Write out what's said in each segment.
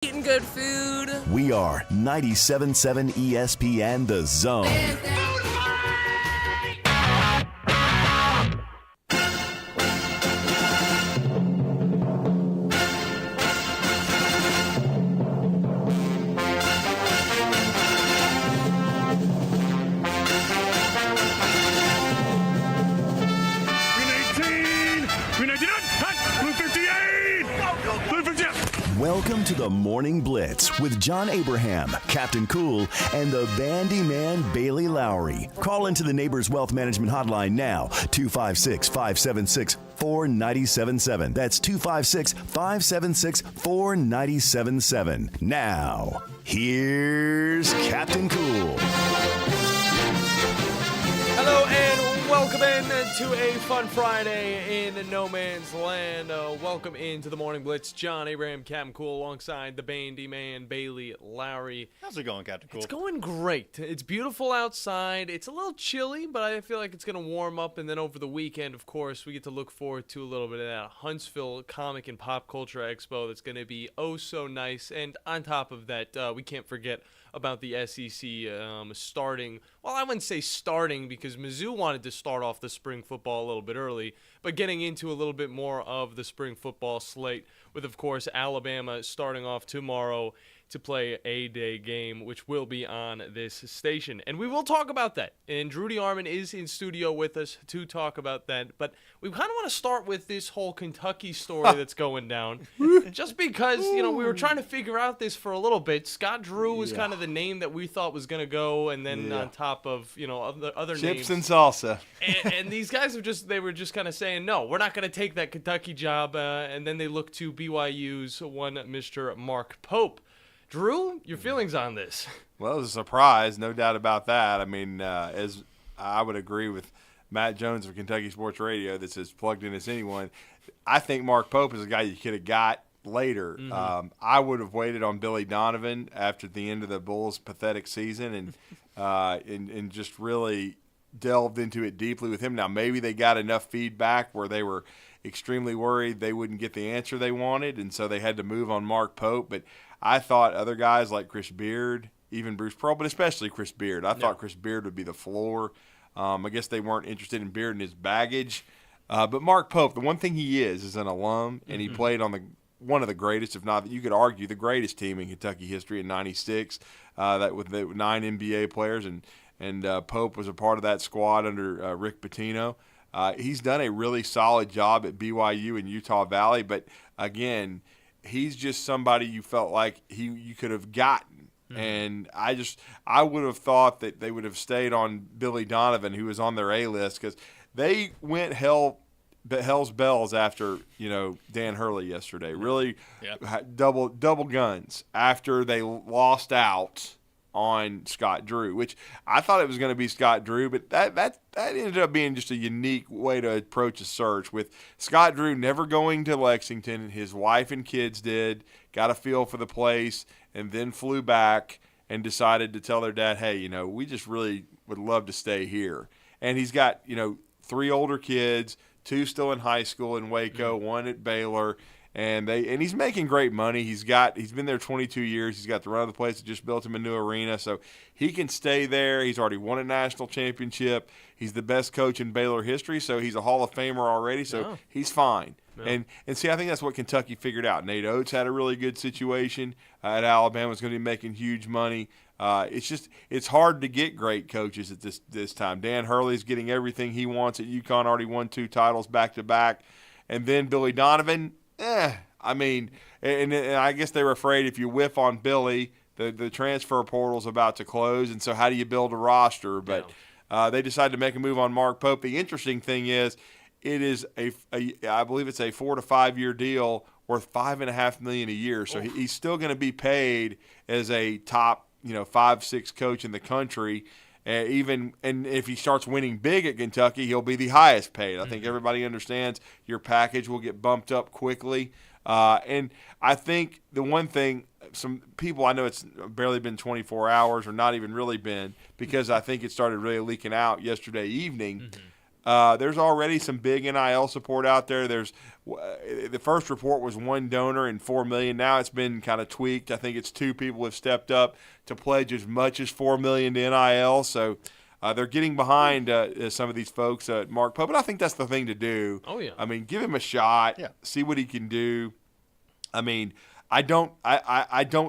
Eating good food. We are 97.7 ESPN The Zone. Welcome to the Morning Blitz with John Abraham, Captain Cool, and the Bandiman Bailey Lowery. Call into the Neighbors Wealth Management Hotline now, 256-576-4977. That's 256-576-4977. Now, here's Captain Cool. Hello and welcome in to a fun Friday in no man's land. Welcome into the Morning Blitz. John Abraham, Captain Cool, alongside the Bandiman Bailey Lowery. How's it going, Captain Cool? It's going great. It's beautiful outside. It's a little chilly, but I feel like it's going to warm up. And then over the weekend, of course, we get to look forward to a little bit of that Huntsville Comic and Pop Culture Expo that's going to be oh so nice. And on top of that, we can't forget about the SEC starting. Well, I wouldn't say starting because Mizzou wanted to start off the spring football a little bit early, but getting into a little bit more of the spring football slate with, of course, Alabama starting off tomorrow to play a day game, which will be on this station. And we will talk about that. And Rudy Arman is in studio with us to talk about that. But we kind of want to start with this whole Kentucky story that's going down. Just because, we were trying to figure out this for a little bit. Scott Drew was kind of the name that we thought was going to go. And then on top of, other names. Chips and salsa. And these guys were just kind of saying, no, we're not going to take that Kentucky job. And then they look to BYU's one Mr. Mark Pope. Drew, your feelings on this? Well, it was a surprise, no doubt about that. I mean, as I would agree with Matt Jones of Kentucky Sports Radio that's as plugged in as anyone, I think Mark Pope is a guy you could have got later. Mm-hmm. I would have waited on Billy Donovan after the end of the Bulls' pathetic season and just really delved into it deeply with him. Now, maybe they got enough feedback where they were extremely worried they wouldn't get the answer they wanted, and so they had to move on Mark Pope. But I thought other guys like Chris Beard, even Bruce Pearl, but especially Chris Beard. I thought Chris Beard would be the floor. I guess they weren't interested in Beard and his baggage. But Mark Pope, the one thing he is an alum, and he played on one of the greatest, if not, you could argue, the greatest team in Kentucky history in '96, that with the 9 NBA players, and Pope was a part of that squad under Rick Pitino. He's done a really solid job at BYU and Utah Valley, but again, he's just somebody you felt like you could have gotten. Mm-hmm. And I would have thought that they would have stayed on Billy Donovan, who was on their A-list, because they went hell's bells after, Dan Hurley yesterday. Really double guns after they lost out on Scott Drew, which I thought it was going to be Scott Drew, but that ended up being just a unique way to approach a search, with Scott Drew never going to Lexington. His wife and kids got a feel for the place, and then flew back and decided to tell their dad, hey, we just really would love to stay here. And he's got, 3 older kids, 2 still in high school in Waco, 1 at Baylor. And he's making great money. He's been there 22 years. He's got the run of the place. That just built him a new arena, so he can stay there. He's already won a national championship. He's the best coach in Baylor history, so he's a Hall of Famer already. So he's fine. Yeah. And see, I think that's what Kentucky figured out. Nate Oates had a really good situation at Alabama. Was going to be making huge money. It's hard to get great coaches at this time. Dan Hurley's getting everything he wants at UConn. Already won 2 titles back to back, and then Billy Donovan. I mean, and I guess they were afraid if you whiff on Billy, the transfer portal's about to close, and so how do you build a roster? But they decided to make a move on Mark Pope. The interesting thing is, it is I believe it's a 4 to 5 year deal worth $5.5 million a year. So he's still going to be paid as a top 5-6 coach in the country. And if he starts winning big at Kentucky, he'll be the highest paid. I think everybody understands your package will get bumped up quickly. And I think the one thing, some people, I know it's barely been 24 hours or not even really been, because I think it started really leaking out yesterday evening. There's already some big NIL support out there. There's the first report was one donor and $4 million. Now it's been kind of tweaked. I think it's 2 people have stepped up to pledge as much as $4 million to NIL. So they're getting behind some of these folks, Mark Pope. But I think that's the thing to do. Oh yeah. I mean, give him a shot. Yeah. See what he can do. I mean, I don't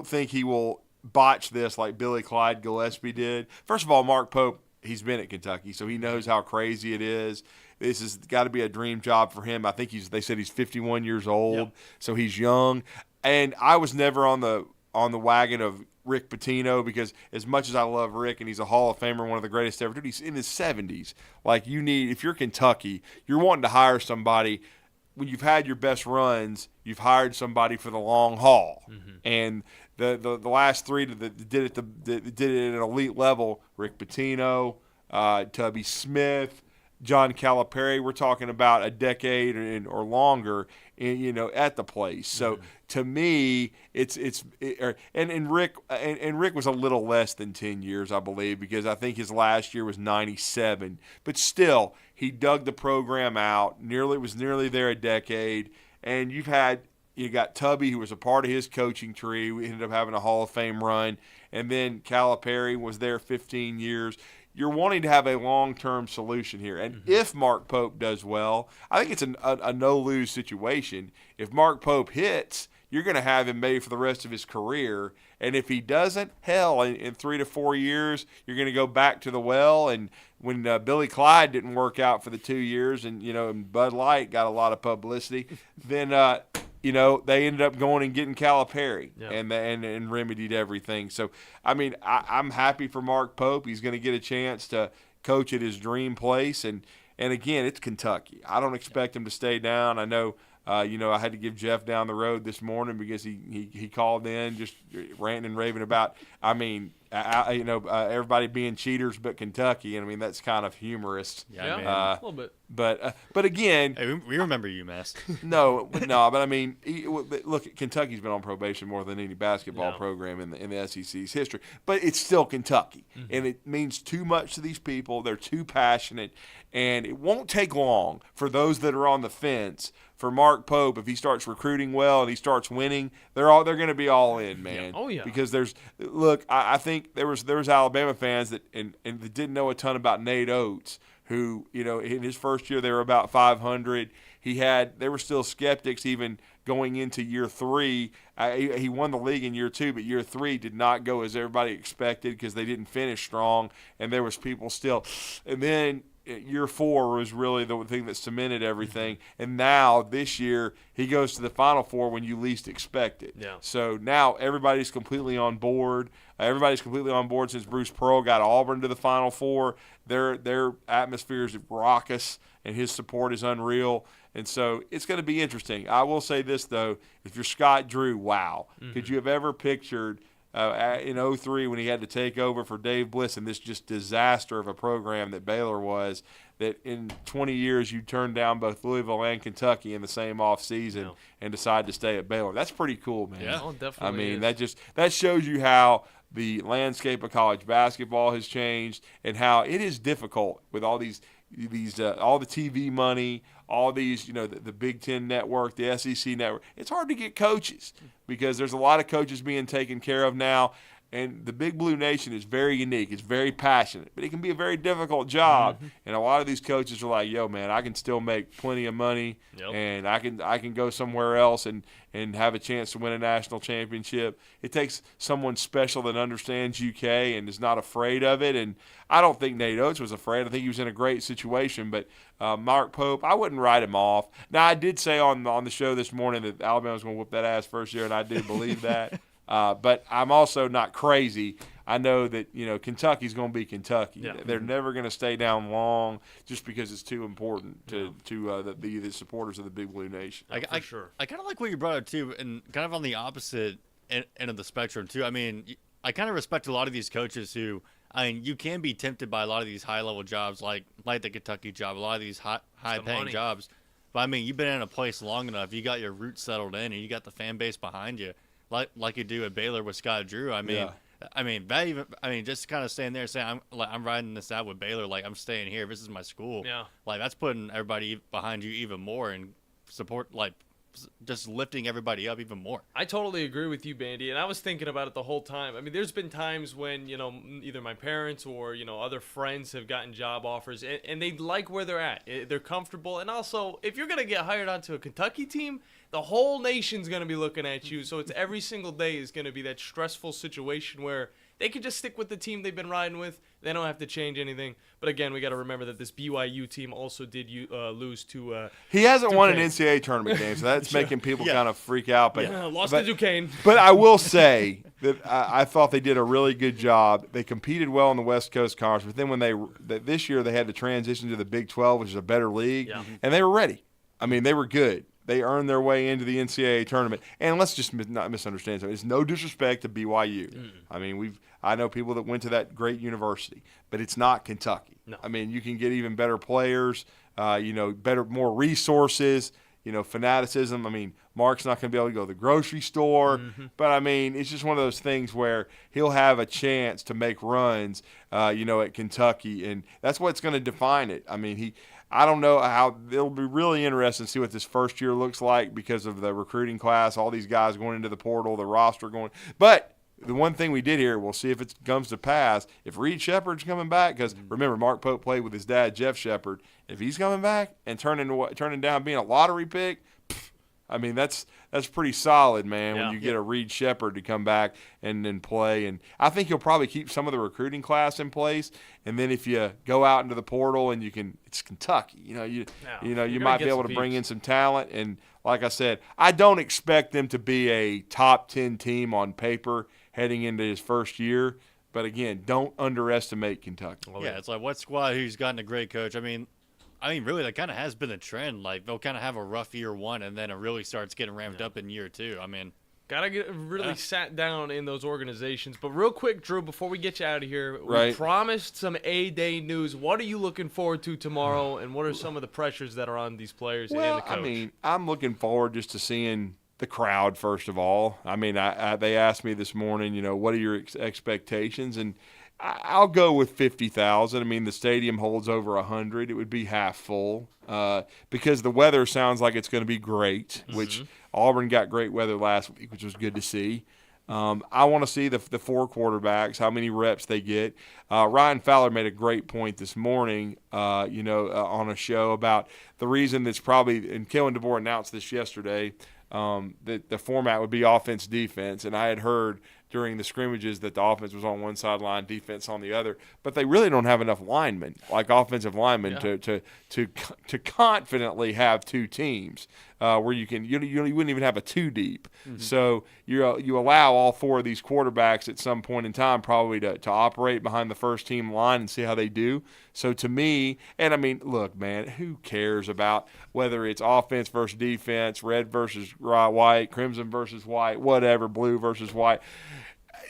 think he will botch this like Billy Clyde Gillespie did. First of all, Mark Pope, he's been at Kentucky, so he knows how crazy it is. This has got to be a dream job for him. I think they said he's 51 years old, Yep. so he's young. And I was never on the wagon of Rick Pitino because as much as I love Rick and he's a Hall of Famer, one of the greatest ever, dude, he's in his 70s. Like if you're Kentucky, you're wanting to hire somebody when you've had your best runs, you've hired somebody for the long haul. Mm-hmm. And the last 3 that did it at an elite level, Rick Pitino, Tubby Smith, John Calipari, we're talking about a decade or longer, at the place. So to me, and Rick was a little less than 10 years, I believe, because I think his last year was 97. But still, he dug the program out. Was nearly there a decade, and you got Tubby, who was a part of his coaching tree. We ended up having a Hall of Fame run, and then Calipari was there 15 years. You're wanting to have a long-term solution here. And if Mark Pope does well, I think it's a no-lose situation. If Mark Pope hits, you're going to have him made for the rest of his career. And if he doesn't, hell, in 3 to 4 years, you're going to go back to the well. And when Billy Clyde didn't work out for the 2 years and Bud Light got a lot of publicity, then they ended up going and getting Calipari and remedied everything. So, I mean, I'm happy for Mark Pope. He's going to get a chance to coach at his dream place. And again, it's Kentucky. I don't expect him to stay down. I know, I had to give Jeff down the road this morning because he called in just ranting and raving about, everybody being cheaters but Kentucky. And, I mean, that's kind of humorous. Yeah, man. A little bit. But again, Hey, we remember you, Mass. but I mean, look, Kentucky's been on probation more than any basketball program in the SEC's history. But it's still Kentucky, and it means too much to these people. They're too passionate, and it won't take long for those that are on the fence. For Mark Pope, if he starts recruiting well and he starts winning, they're going to be all in, man. Yeah. Oh yeah. Because I think there was Alabama fans that that didn't know a ton about Nate Oates, who, in his first year they were about 500. They were still skeptics even going into year 3. He won the league in year 2, but year 3 did not go as everybody expected because they didn't finish strong, and there was people still. And then year 4 was really the thing that cemented everything. And now this year he goes to the Final Four when you least expect it. Yeah. So now everybody's completely on board. Everybody's completely on board since Bruce Pearl got Auburn to the Final Four. Their atmosphere is raucous, and his support is unreal. And so it's going to be interesting. I will say this, though. If you're Scott Drew, wow. Could you have ever pictured in 2003 when he had to take over for Dave Bliss and this just disaster of a program that Baylor was, that in 20 years you turned down both Louisville and Kentucky in the same offseason and decide to stay at Baylor? That's pretty cool, man. Yeah. Oh, definitely. I mean, is. that shows you how the landscape of college basketball has changed and how it is difficult with all these all the TV money, all these, the Big Ten network, the SEC network. It's hard to get coaches because there's a lot of coaches being taken care of now. And the Big Blue Nation is very unique. It's very passionate, but it can be a very difficult job. And a lot of these coaches are like, "Yo, man, I can still make plenty of money, and I can go somewhere else and have a chance to win a national championship." It takes someone special that understands UK and is not afraid of it. And I don't think Nate Oates was afraid. I think he was in a great situation. But Mark Pope, I wouldn't write him off. Now, I did say on the show this morning that Alabama was going to whoop that ass first year, and I do believe that. But I'm also not crazy. I know that, Kentucky's going to be Kentucky. Yeah. They're never going to stay down long just because it's too important to the supporters of the Big Blue Nation. For sure. I kind of like what you brought up, too, and kind of on the opposite end of the spectrum, too. I mean, I kind of respect a lot of these coaches who, you can be tempted by a lot of these high-level jobs, like the Kentucky job, a lot of these high-paying jobs. But, you've been in a place long enough. You got your roots settled in, and you got the fan base behind you. Like you do at Baylor with Scott Drew. I mean, just kind of staying there saying I'm riding this out with Baylor. Like, I'm staying here. This is my school. Yeah. Like, that's putting everybody behind you even more and support, like, just lifting everybody up even more. I totally agree with you, Bandy, and I was thinking about it the whole time. I mean, there's been times when, either my parents or, other friends have gotten job offers, and they like where they're at. They're comfortable, and also, if you're going to get hired onto a Kentucky team, the whole nation's going to be looking at you, so it's every single day is going to be that stressful situation where they could just stick with the team they've been riding with. They don't have to change anything. But again, we got to remember that this BYU team also did lose to. He hasn't won an Duquesne. NCAA tournament game, so that's making people kind of freak out. But Lost to Duquesne. But I will say that I thought they did a really good job. They competed well in the West Coast Conference, but then when this year they had to transition to the Big 12, which is a better league, and they were ready. I mean, they were good. They earned their way into the NCAA tournament. And let's just not misunderstand something. It's no disrespect to BYU. I mean, I know people that went to that great university, but it's not Kentucky. No. I mean, you can get even better players, more resources, fanaticism. I mean, Mark's not going to be able to go to the grocery store. But, I mean, it's just one of those things where he'll have a chance to make runs, at Kentucky. And that's what's going to define it. I mean, I don't know how – it'll be really interesting to see what this first year looks like because of the recruiting class, all these guys going into the portal, the roster going – but the one thing we did here, we'll see if it comes to pass, if Reed Shepard's coming back, because remember, Mark Pope played with his dad, Jeff Shepard. If he's coming back and turning down being a lottery pick, I mean, that's pretty solid, man, when you get a Reed Shepard to come back and then play. And I think he'll probably keep some of the recruiting class in place. And then if you go out into the portal and it's Kentucky, you might be able to bring in some talent. And like I said, I don't expect them to be a top 10 team on paper heading into his first year. But, again, don't underestimate Kentucky. It's like what squad who's gotten a great coach. I mean, really, that kind of has been a trend. Like, they'll kind of have a rough year one, and then it really starts getting ramped up in year two. I mean, gotta get really sat down in those organizations. But real quick, Drew, before we get you out of here, we Right. promised some A-Day news. What are you looking forward to tomorrow, and what are some of the pressures that are on these players and the coach? I mean, I'm looking forward just to seeing the crowd, first of all. I mean, they asked me this morning, what are your expectations? And I'll go with 50,000. I mean, the stadium holds over 100. It would be half full because the weather sounds like it's going to be great, which Auburn got great weather last week, which was good to see. I want to see the four quarterbacks, how many reps they get. Ryan Fowler made a great point this morning, on a show about the reason that's probably – and Kellen DeBoer announced this yesterday that the format would be offense-defense. And I had heard – during the scrimmages that the offense was on one sideline, defense on the other, but they really don't have enough linemen, like offensive linemen, to confidently have two teams where you wouldn't even have a two deep. So you allow all four of these quarterbacks at some point in time probably to operate behind the first team line and see how they do. So to me, and I mean, look, man, who cares about whether it's offense versus defense, red versus white, crimson versus white, whatever, blue versus white.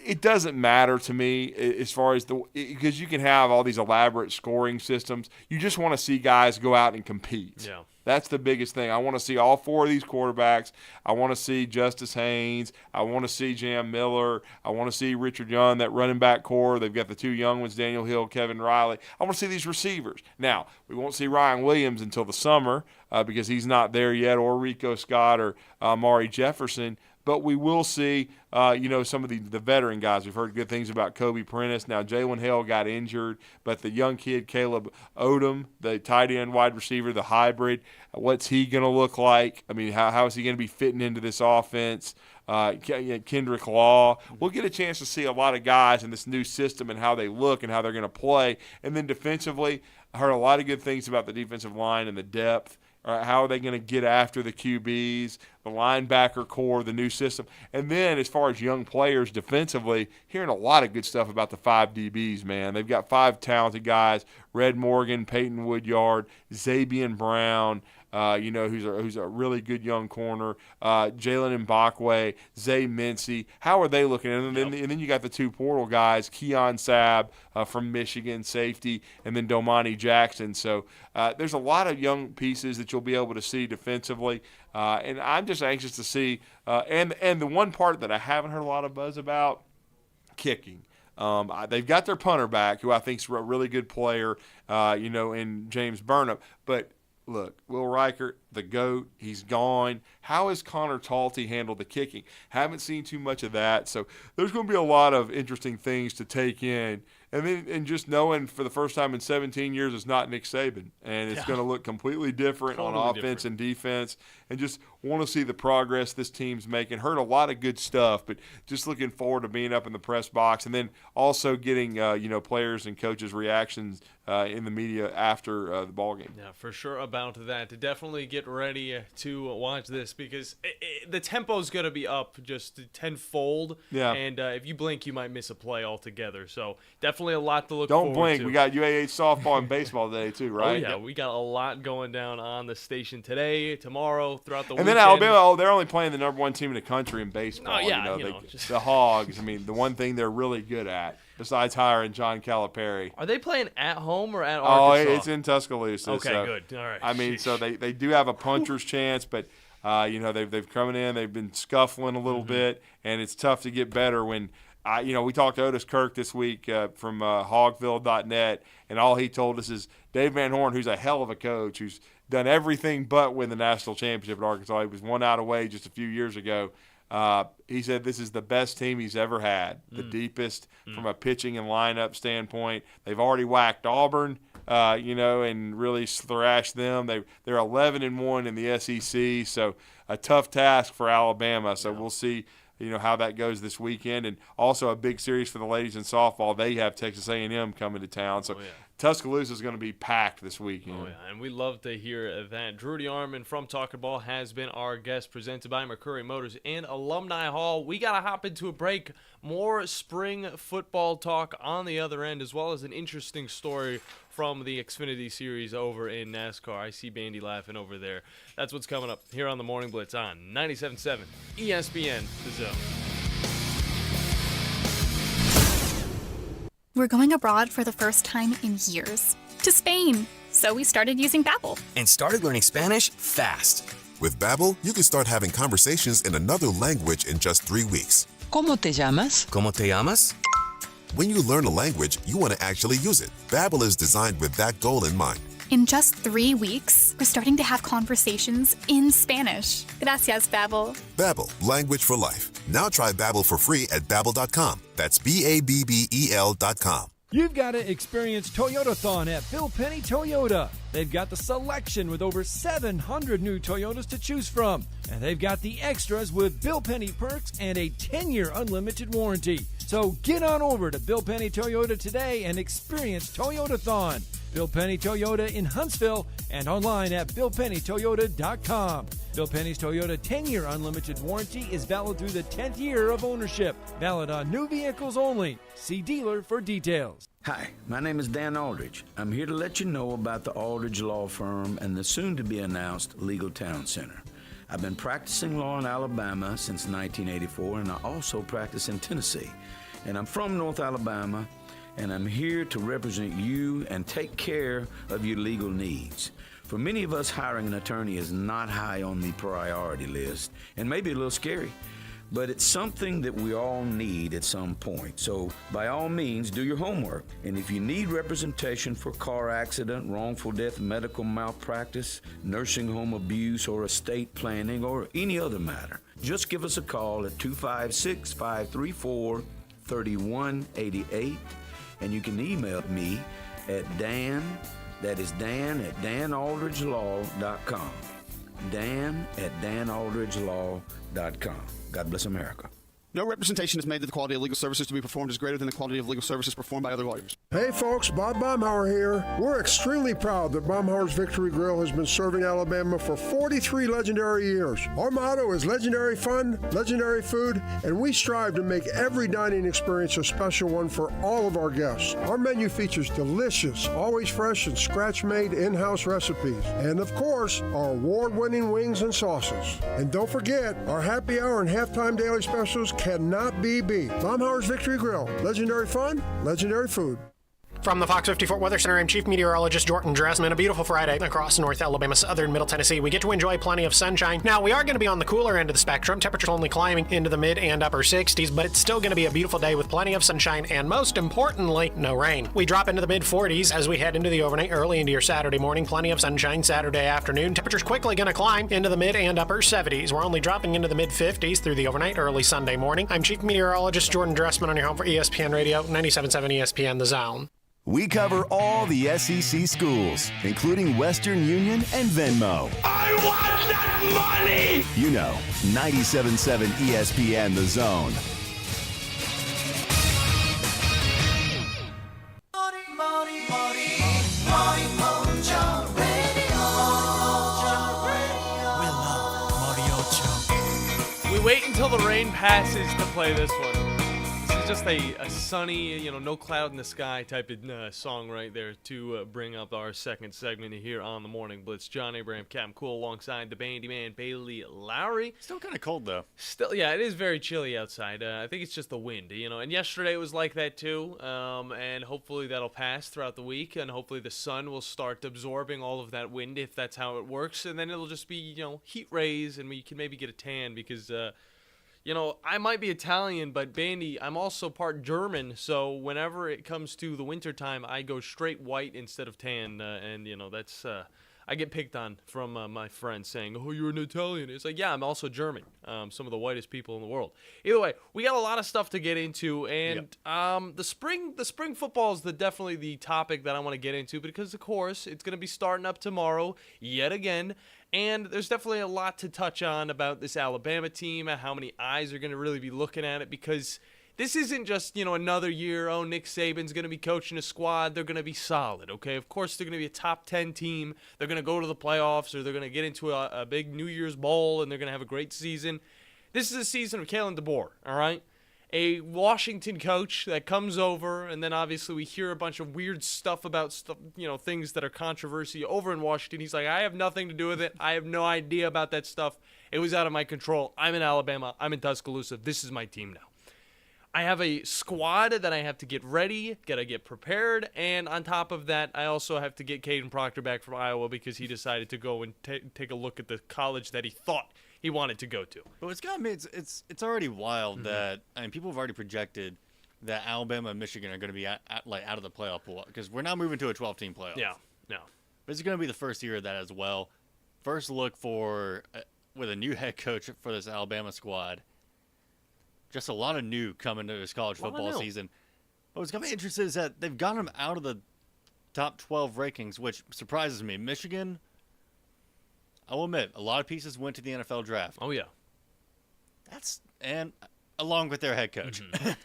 It doesn't matter to me as far as because you can have all these elaborate scoring systems. You just want to see guys go out and compete. Yeah. That's the biggest thing. I want to see all four of these quarterbacks. I want to see Justice Haynes. I want to see Jam Miller. I want to see Richard Young, that running back core. They've got the two young ones, Daniel Hill, Kevin Riley. I want to see these receivers. Now, we won't see Ryan Williams until the summer because he's not there yet, or Rico Scott or Amari Jefferson. But we will see, some of the veteran guys. We've heard good things about Kobe Prentice. Now, Jalen Hale got injured, but the young kid, Caleb Odom, the tight end wide receiver, the hybrid, what's he going to look like? I mean, how is he going to be fitting into this offense? Kendrick Law. We'll get a chance to see a lot of guys in this new system and how they look and how they're going to play. And then defensively, I heard a lot of good things about the defensive line and the depth. How are they going to get after the QBs, the linebacker core, the new system? And then as far as young players defensively, hearing a lot of good stuff about the 5 DBs, man. They've got 5 talented guys, Red Morgan, Peyton Woodyard, Zabian Brown, who's a really good young corner, Jalen Mbakwe, Zay Mincy. How are they looking? And then you got the 2 portal guys, Keon Sabb from Michigan, safety, and then Domani Jackson. So there's a lot of young pieces that you'll be able to see defensively. And I'm just anxious to see. And the one part that I haven't heard a lot of buzz about, kicking. They've got their punter back, who I think is a really good player, in James Burnham. But look, Will Reichert, the GOAT, he's gone. How has Connor Talty handled the kicking? Haven't seen too much of that. So there's going to be a lot of interesting things to take in. And just knowing for the first time in 17 years it's not Nick Saban. And it's going to look completely different on offense and defense. And just want to see the progress this team's making. Heard a lot of good stuff, but just looking forward to being up in the press box. And then also getting, players and coaches' reactions in the media after the ball game. Yeah, for sure about that. Definitely get ready to watch this because the tempo is going to be up just tenfold. Yeah. And if you blink, you might miss a play altogether. So definitely a lot to look forward to. Don't blink. We got UAH softball and baseball today too, right? Oh, yeah. We got a lot going down on the station today, tomorrow, throughout the weekend. And then Alabama, they're only playing the number one team in the country in baseball. Oh, yeah. The Hogs. I mean, the one thing they're really good at, besides hiring John Calipari. Are they playing at home or at Arkansas? Oh, it's in Tuscaloosa. Okay, so, good. All right. I mean, so they do have a puncher's chance, but they've come in, they've been scuffling a little bit, and it's tough to get better when. We talked to Otis Kirk this week from hogville.net, and all he told us is Dave Van Horn, who's a hell of a coach, who's done everything but win the national championship at Arkansas. He was one out away just a few years ago. He said this is the best team he's ever had, the deepest from a pitching and lineup standpoint. They've already whacked Auburn, and really thrashed them. They're 11-1 in the SEC, so a tough task for Alabama. So we'll see. How that goes this weekend, and also a big series for the ladies in softball. They have Texas A&M coming to town, so Tuscaloosa is going to be packed this weekend. Oh, yeah, and we love to hear that. Drudy Arman from Talking Ball has been our guest, presented by Mercury Motors in Alumni Hall. We got to hop into a break. More spring football talk on the other end, as well as an interesting story from the Xfinity Series over in NASCAR. I see Bandy laughing over there. That's what's coming up here on the Morning Blitz on 97.7 ESPN The Zone. We're going abroad for the first time in years. To Spain. So we started using Babbel. And started learning Spanish fast. With Babbel, you can start having conversations in another language in just 3 weeks. ¿Cómo te llamas? ¿Cómo te llamas? When you learn a language, you want to actually use it. Babbel is designed with that goal in mind. In just 3 weeks, we're starting to have conversations in Spanish. Gracias, Babbel. Babbel, language for life. Now try Babbel for free at Babbel.com. That's Babbel.com. You've got to experience Toyotathon at Bill Penny Toyota. They've got the selection with over 700 new Toyotas to choose from. And they've got the extras with Bill Penny perks and a 10-year unlimited warranty. So get on over to Bill Penny Toyota today and experience Toyotathon. Bill Penny Toyota in Huntsville and online at BillPennyToyota.com. Bill Penny's Toyota 10-year unlimited warranty is valid through the 10th year of ownership. Valid on new vehicles only. See dealer for details. Hi, my name is Dan Aldridge. I'm here to let you know about the Aldridge Law Firm and the soon-to-be-announced Legal Town Center. I've been practicing law in Alabama since 1984, and I also practice in Tennessee. And I'm from North Alabama, and I'm here to represent you and take care of your legal needs. For many of us, hiring an attorney is not high on the priority list, and maybe a little scary. But it's something that we all need at some point. So by all means, do your homework. And if you need representation for car accident, wrongful death, medical malpractice, nursing home abuse, or estate planning, or any other matter, just give us a call at 256-534-3188. And you can email me at Dan, that is Dan at danaldridgelaw.com. Dan at danaldridgelaw.com. God bless America. No representation is made that the quality of legal services to be performed is greater than the quality of legal services performed by other lawyers. Hey folks, Bob Baumhauer here. We're extremely proud that Baumhauer's Victory Grill has been serving Alabama for 43 legendary years. Our motto is legendary fun, legendary food, and we strive to make every dining experience a special one for all of our guests. Our menu features delicious, always fresh and scratch-made in-house recipes. And of course, our award-winning wings and sauces. And don't forget, our happy hour and halftime daily specials cannot be beat. Baumhauer's Victory Grill. Legendary fun, legendary food. From the Fox 54 Weather Center, I'm Chief Meteorologist Jordan Dressman. A beautiful Friday across North Alabama, southern Middle Tennessee. We get to enjoy plenty of sunshine. Now, we are going to be on the cooler end of the spectrum. Temperatures only climbing into the mid and upper 60s, but it's still going to be a beautiful day with plenty of sunshine and, most importantly, no rain. We drop into the mid 40s as we head into the overnight, early into your Saturday morning. Plenty of sunshine Saturday afternoon. Temperatures quickly going to climb into the mid and upper 70s. We're only dropping into the mid 50s through the overnight, early Sunday morning. I'm Chief Meteorologist Jordan Dressman on your home for ESPN Radio, 97.7 ESPN The Zone. We cover all the SEC schools, including Western Union and Venmo. I want that money! You know, 97.7 ESPN The Zone. We wait until the rain passes to play this one. This is just a sunny, no cloud in the sky type of song right there to bring up our second segment here on the Morning Blitz. John Abraham, Captain Cool, alongside the Bandiman, Bailey Lowery. Still kind of cold, though. Still, yeah, it is very chilly outside. I think it's just the wind, and yesterday it was like that too, and hopefully that'll pass throughout the week, and hopefully the sun will start absorbing all of that wind if that's how it works, and then it'll just be, heat rays, and we can maybe get a tan because, I might be Italian, but Bandy, I'm also part German, so whenever it comes to the wintertime, I go straight white instead of tan, and, that's, I get picked on from my friends saying, oh, you're an Italian. It's like, yeah, I'm also German, some of the whitest people in the world. Either way, we got a lot of stuff to get into, and the spring football is definitely the topic that I want to get into, because, of course, it's going to be starting up tomorrow yet again. And there's definitely a lot to touch on about this Alabama team, how many eyes are going to really be looking at it, because this isn't just, another year, oh, Nick Saban's going to be coaching a squad. They're going to be solid, okay? Of course, they're going to be a top 10 team. They're going to go to the playoffs, or they're going to get into a big New Year's Bowl, and they're going to have a great season. This is a season of Kalen DeBoer, all right? A Washington coach that comes over, and then obviously we hear a bunch of weird stuff about things that are controversy over in Washington. He's like, I have nothing to do with it. I have no idea about that stuff. It was out of my control. I'm in Alabama. I'm in Tuscaloosa. This is my team now. I have a squad that I have to get ready, gotta get prepared, and on top of that, I also have to get Caden Proctor back from Iowa because he decided to go and take a look at the college that he thought he wanted to go to. But it's got me. It's already wild that people have already projected that Alabama and Michigan are going to be out of the playoff pool because we're now moving to a 12-team playoff. Yeah. But it's going to be the first year of that as well. First look for with a new head coach for this Alabama squad. Just a lot of new coming to this college football season. But what's got me interested is that they've gotten them out of the top 12 rankings, which surprises me. Michigan, I will admit, a lot of pieces went to the NFL draft. Oh, yeah. And along with their head coach.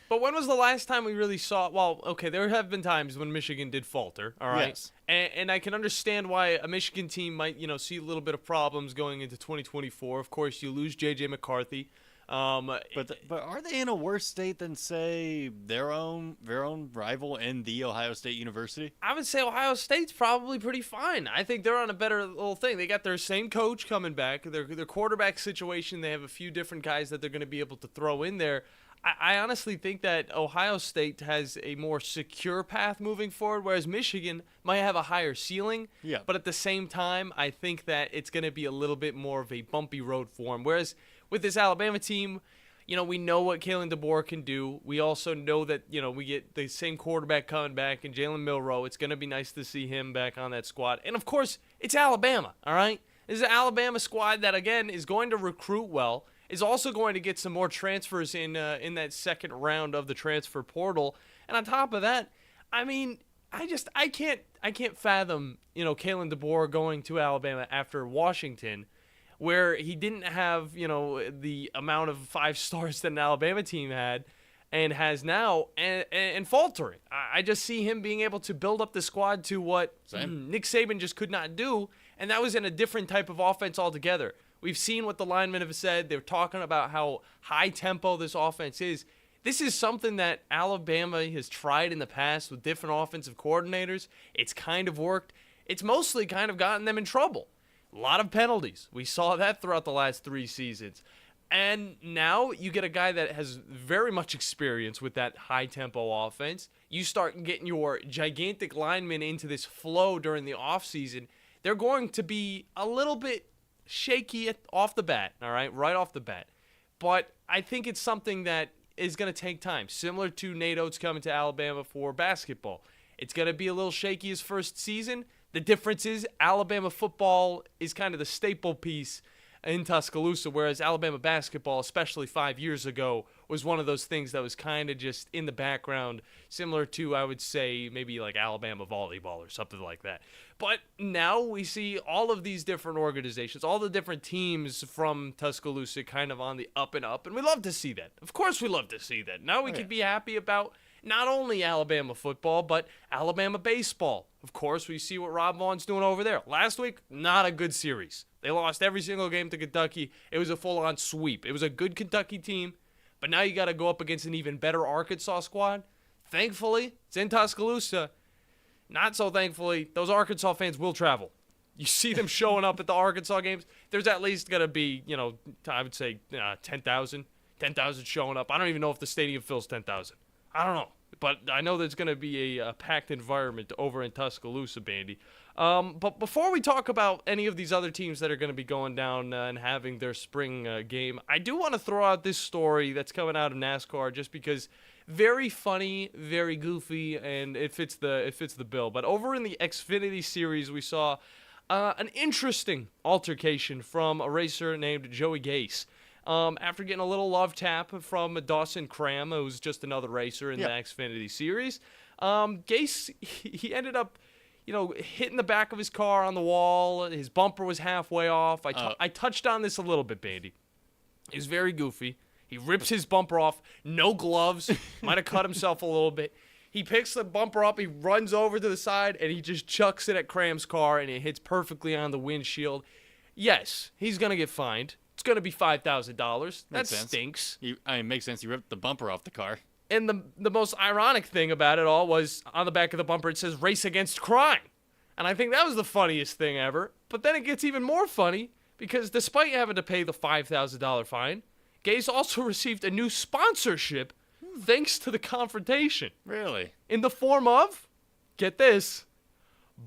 But when was the last time we really saw, well, okay, there have been times when Michigan did falter, all right? Yes. And I can understand why a Michigan team might, see a little bit of problems going into 2024. Of course, you lose J.J. McCarthy. But are they in a worse state than, say, their own rival in the Ohio State University? I would say Ohio State's probably pretty fine. I think they're on a better little thing. They got their same coach coming back. Their quarterback situation, they have a few different guys that they're going to be able to throw in there. I honestly think that Ohio State has a more secure path moving forward, whereas Michigan might have a higher ceiling. Yeah. But at the same time, I think that it's going to be a little bit more of a bumpy road for them. Whereas with this Alabama team, we know what Kalen DeBoer can do. We also know that, we get the same quarterback coming back in Jalen Milroe. It's going to be nice to see him back on that squad. And, of course, it's Alabama, all right? This is an Alabama squad that, again, is going to recruit well, is also going to get some more transfers in that second round of the transfer portal. And on top of that, I mean, I can't fathom, Kalen DeBoer going to Alabama after Washington, where he didn't have, the amount of 5 stars that an Alabama team had and has now, and faltering. I just see him being able to build up the squad to what Nick Saban just could not do, and that was in a different type of offense altogether. We've seen what the linemen have said. They're talking about how high-tempo this offense is. This is something that Alabama has tried in the past with different offensive coordinators. It's kind of worked. It's mostly kind of gotten them in trouble. A lot of penalties. We saw that throughout the last 3 seasons. And now you get a guy that has very much experience with that high-tempo offense. You start getting your gigantic linemen into this flow during the offseason. They're going to be a little bit shaky off the bat, all right, right off the bat. But I think it's something that is going to take time, similar to Nate Oates coming to Alabama for basketball. It's going to be a little shaky his first season. The difference is Alabama football is kind of the staple piece in Tuscaloosa, whereas Alabama basketball, especially 5 years ago, was one of those things that was kind of just in the background, similar to, I would say, maybe like Alabama volleyball or something like that. But now we see all of these different organizations, all the different teams from Tuscaloosa kind of on the up and up, and we love to see that. Of course we love to see that. Now we can be happy about not only Alabama football, but Alabama baseball. Of course, we see what Rob Vaughn's doing over there. Last week, not a good series. They lost every single game to Kentucky. It was a full-on sweep. It was a good Kentucky team, but now you got to go up against an even better Arkansas squad. Thankfully, it's in Tuscaloosa. Not so thankfully, those Arkansas fans will travel. You see them showing up at the Arkansas games. There's at least going to be, I would say 10,000 showing up. I don't even know if the stadium fills 10,000. I don't know. But I know there's going to be a packed environment over in Tuscaloosa, Bandy. But before we talk about any of these other teams that are going to be going down and having their spring game, I do want to throw out this story that's coming out of NASCAR just because very funny, very goofy, and it fits the bill. But over in the Xfinity Series, we saw an interesting altercation from a racer named Joey Gase. After getting a little love tap from Dawson Cram, who's just another racer in the Xfinity Series, Gase, he ended up, hitting the back of his car on the wall. His bumper was halfway off. I touched on this a little bit, Bandy. He was very goofy. He rips his bumper off, no gloves, might have cut himself a little bit. He picks the bumper up, he runs over to the side, and he just chucks it at Cram's car, and it hits perfectly on the windshield. Yes, he's going to get fined. It's going to be $5,000. That stinks. Makes sense. You ripped the bumper off the car. And the most ironic thing about it all was on the back of the bumper it says "Race Against Crime." And I think that was the funniest thing ever. But then it gets even more funny because despite having to pay the $5,000 fine, Gase also received a new sponsorship thanks to the confrontation. Really? In the form of, get this,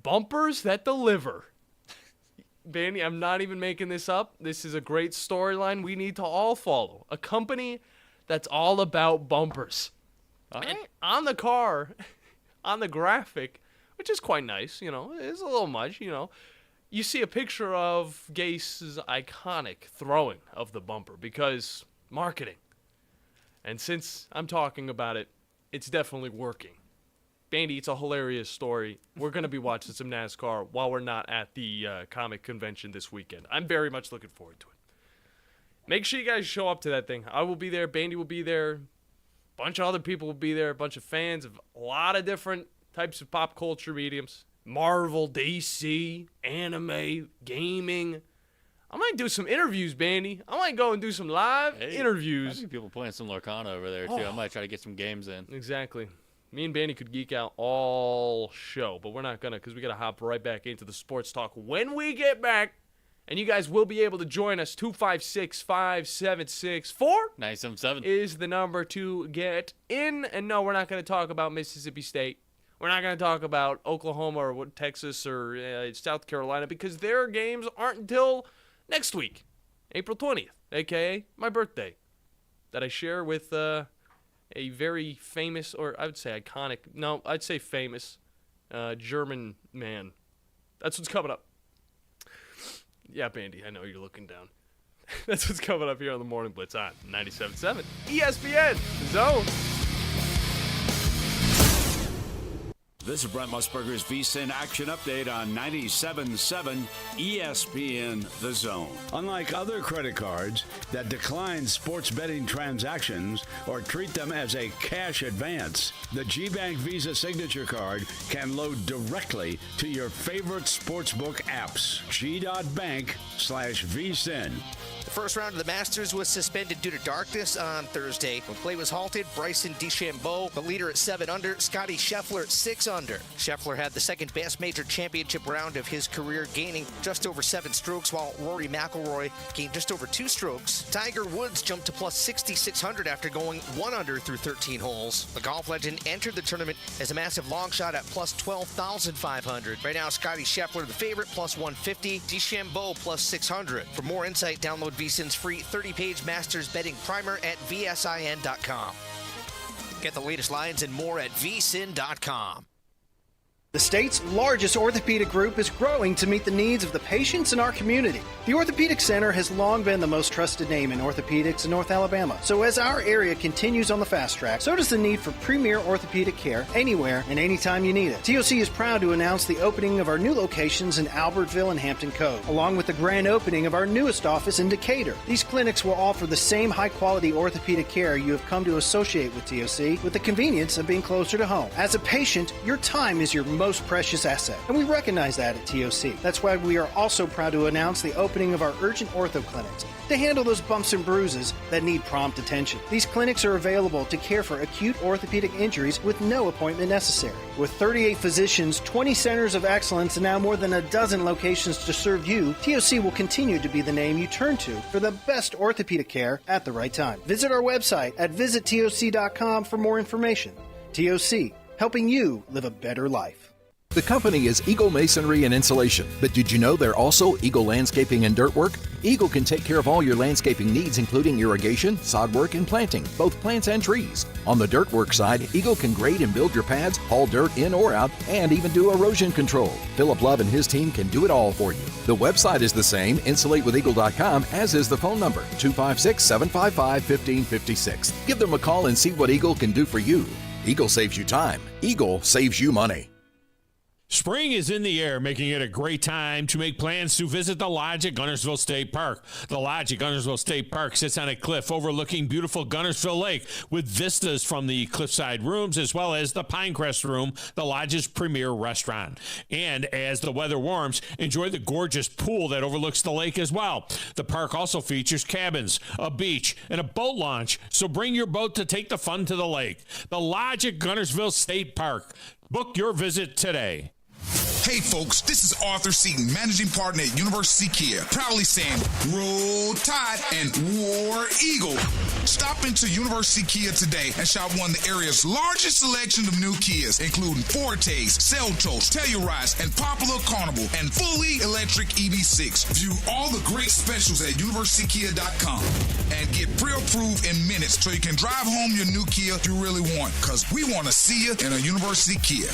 bumpers that deliver. Bandy, I'm not even making this up. This is a great storyline we need to all follow. A company that's all about bumpers. All right. And on the car, on the graphic, which is quite nice, it's a little much, you see a picture of Gase's iconic throwing of the bumper because marketing. And since I'm talking about it, it's definitely working. Bandy, it's a hilarious story. We're going to be watching some NASCAR while we're not at the comic convention this weekend. I'm very much looking forward to it. Make sure you guys show up to that thing. I will be there. Bandy will be there. A bunch of other people will be there. A bunch of fans of a lot of different types of pop culture mediums. Marvel, DC, anime, gaming. I might do some interviews, Bandy. I might go and do some live interviews. I see people playing some Lorcana over there, too. I might try to get some games in. Exactly. Me and Bandy could geek out all show, but we're not going to because we got to hop right back into the sports talk when we get back. And you guys will be able to join us. 256-576-4977 977 is the number to get in. And no, we're not going to talk about Mississippi State. We're not going to talk about Oklahoma or Texas or South Carolina because their games aren't until next week, April 20th, a.k.a. my birthday, that I share with a very famous, or I would say iconic, no, I'd say famous German man. That's what's coming up. Yeah, Bandy, I know you're looking down. That's what's coming up here on the Morning Blitz on 97.7 ESPN Zone. This is Brent Musburger's VSiN Action Update on 97.7 ESPN The Zone. Unlike other credit cards that decline sports betting transactions or treat them as a cash advance, the G-Bank Visa Signature Card can load directly to your favorite sportsbook apps. G.Bank/VSiN. The first round of the Masters was suspended due to darkness on Thursday. When play was halted, Bryson DeChambeau, the leader at 7 under, Scotty Scheffler at 6 under. Scheffler had the second best major championship round of his career, gaining just over 7 strokes, while Rory McIlroy gained just over 2 strokes. Tiger Woods jumped to plus 6,600 after going 1 under through 13 holes. The golf legend entered the tournament as a massive long shot at plus 12,500. Right now, Scotty Scheffler the favorite, plus 150, DeChambeau plus 600. For more insight, download VSiN's free 30-page Masters betting primer at vsin.com. Get the latest lines and more at vsin.com. The state's largest orthopedic group is growing to meet the needs of the patients in our community. The Orthopedic Center has long been the most trusted name in orthopedics in North Alabama. So as our area continues on the fast track, so does the need for premier orthopedic care anywhere and anytime you need it. TOC is proud to announce the opening of our new locations in Albertville and Hampton Cove, along with the grand opening of our newest office in Decatur. These clinics will offer the same high-quality orthopedic care you have come to associate with TOC, with the convenience of being closer to home. As a patient, your time is your most precious asset, and we recognize that at TOC. That's why we are also proud to announce the opening of our urgent ortho clinics to handle those bumps and bruises that need prompt attention. These clinics are available to care for acute orthopedic injuries with no appointment necessary. With 38 physicians, 20 centers of excellence, and now more than a dozen locations to serve you, TOC will continue to be the name you turn to for the best orthopedic care at the right time. Visit our website at visittoc.com for more information. TOC, helping you live a better life. The company is Eagle Masonry and Insulation, but did you know they're also Eagle Landscaping and Dirt Work? Eagle can take care of all your landscaping needs, including irrigation, sod work, and planting, both plants and trees. On the dirt work side, Eagle can grade and build your pads, haul dirt in or out, and even do erosion control. Philip Love and his team can do it all for you. The website is the same, insulatewitheagle.com, as is the phone number, 256-755-1556. Give them a call and see what Eagle can do for you. Eagle saves you time. Eagle saves you money. Spring is in the air, making it a great time to make plans to visit the Lodge at Guntersville State Park. The Lodge at Guntersville State Park sits on a cliff overlooking beautiful Guntersville Lake with vistas from the cliffside rooms as well as the Pinecrest Room, the Lodge's premier restaurant. And as the weather warms, enjoy the gorgeous pool that overlooks the lake as well. The park also features cabins, a beach, and a boat launch, so bring your boat to take the fun to the lake. The Lodge at Guntersville State Park. Book your visit today. Hey folks, this is Arthur Seaton, managing partner at University Kia, proudly saying, Roll Tide and War Eagle. Stop into University Kia today and shop one of the area's largest selection of new Kias, including Fortes, Seltos, Telluride, and Popular Carnival, and fully electric EV6. View all the great specials at universitykia.com and get pre-approved in minutes so you can drive home your new Kia you really want, because we want to see you in a University Kia.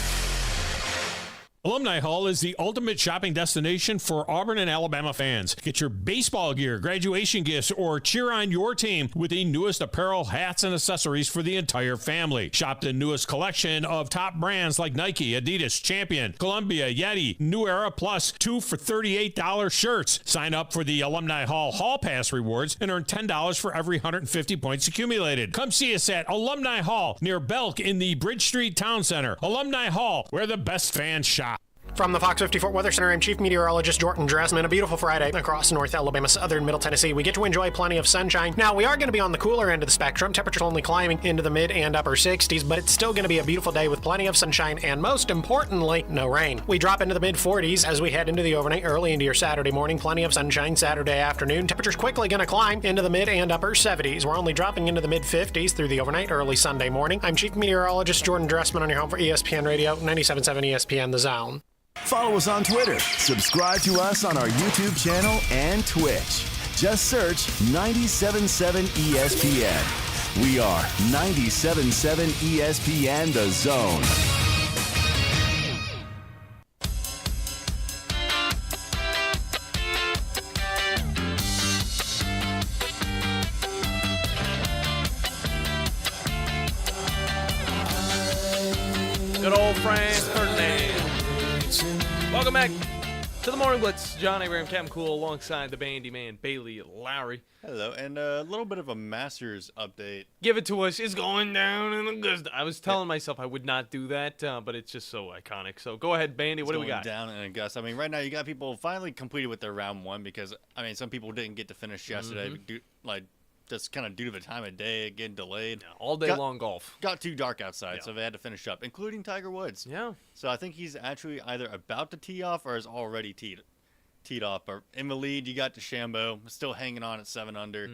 Alumni Hall is the ultimate shopping destination for Auburn and Alabama fans. Get your baseball gear, graduation gifts, or cheer on your team with the newest apparel, hats, and accessories for the entire family. Shop the newest collection of top brands like Nike, Adidas, Champion, Columbia, Yeti, New Era, plus 2 for $38 shirts. Sign up for the Alumni Hall Hall Pass rewards and earn $10 for every 150 points accumulated. Come see us at Alumni Hall near Belk in the Bridge Street Town Center. Alumni Hall, where the best fans shop. From the Fox 54 Weather Center, I'm Chief Meteorologist Jordan Dressman. A beautiful Friday across North Alabama, southern Middle Tennessee. We get to enjoy plenty of sunshine. Now, we are going to be on the cooler end of the spectrum. Temperatures only climbing into the mid and upper 60s, but it's still going to be a beautiful day with plenty of sunshine and, most importantly, no rain. We drop into the mid 40s as we head into the overnight, early into your Saturday morning. Plenty of sunshine Saturday afternoon. Temperatures quickly going to climb into the mid and upper 70s. We're only dropping into the mid 50s through the overnight, early Sunday morning. I'm Chief Meteorologist Jordan Dressman on your home for ESPN Radio, 97.7 ESPN The Zone. Follow us on Twitter. Subscribe to us on our YouTube channel and Twitch. Just search 97.7 ESPN. We are 97.7 ESPN The Zone. Good old Franz Ferdinand. Welcome back To the Morning Blitz, John Abraham, Captain Cool, alongside the Bandiman, Bailey Lowery. Hello, and a little bit of a Masters update. Give it to us. It's going down in Augusta. I was telling myself I would not do that, but it's just so iconic. So go ahead, Bandy. What do we got? Down in Augusta. I mean, right now you got people finally completed with their round one because, I mean, some people didn't get to finish yesterday, just kind of due to the time of day, getting delayed. Yeah, all day long golf. Got too dark outside, so they had to finish up, including Tiger Woods. Yeah. So I think he's actually either about to tee off or is already teed off. But in the lead, you got DeChambeau still hanging on at 7 under.